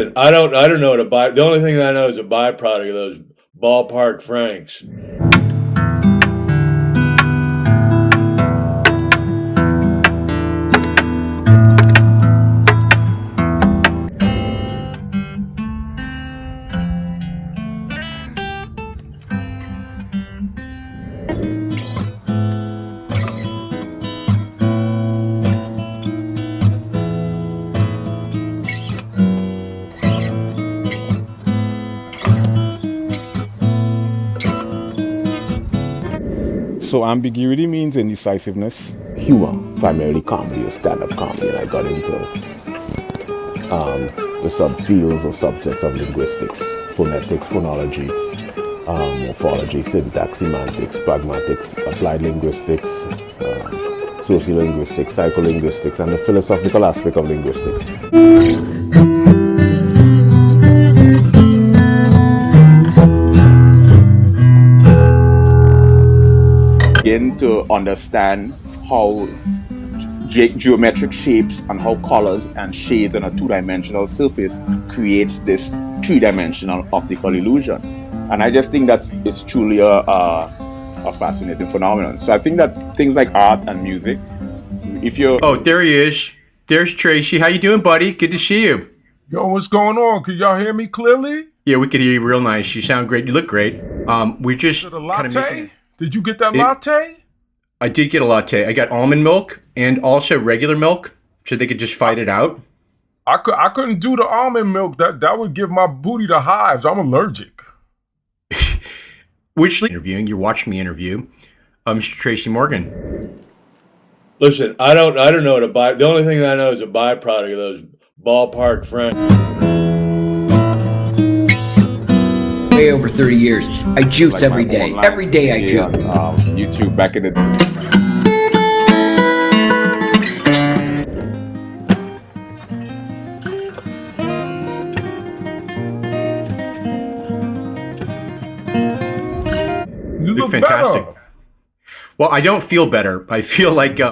Listen, I don't know what the only thing I know is a byproduct of those ballpark franks. So ambiguity means indecisiveness. Humor, primarily comedy or stand-up comedy, and I got into the subfields or subsets of linguistics: phonetics, phonology, morphology, syntax, semantics, pragmatics, applied linguistics, sociolinguistics, psycholinguistics, and the philosophical aspect of linguistics. Begin to understand how geometric shapes and how colors and shades on a two-dimensional surface creates this three-dimensional optical illusion. And I just think it's truly a fascinating phenomenon. So I think that things like art and music, if you're... Oh, there he is. There's Tracy. How you doing, buddy? Good to see you. Yo, what's going on? Can y'all hear me clearly? Yeah, we could hear you real nice. You sound great. You look great. We just Is it a kind of latte? Did you get that latte? I did get a latte. I got almond milk and also regular milk, so they could just fight it out. I couldn't do the almond milk. That would give my booty the hives. I'm allergic. Which interviewing? You're watching me interview, Mr. Tracy Morgan. Listen, I don't know what the only thing I know is a byproduct of those ballpark franks. Way over 30 years. I jukes like every day. Every day I juke. YouTube back in the day. You look fantastic. better. Well, I don't feel better. I feel like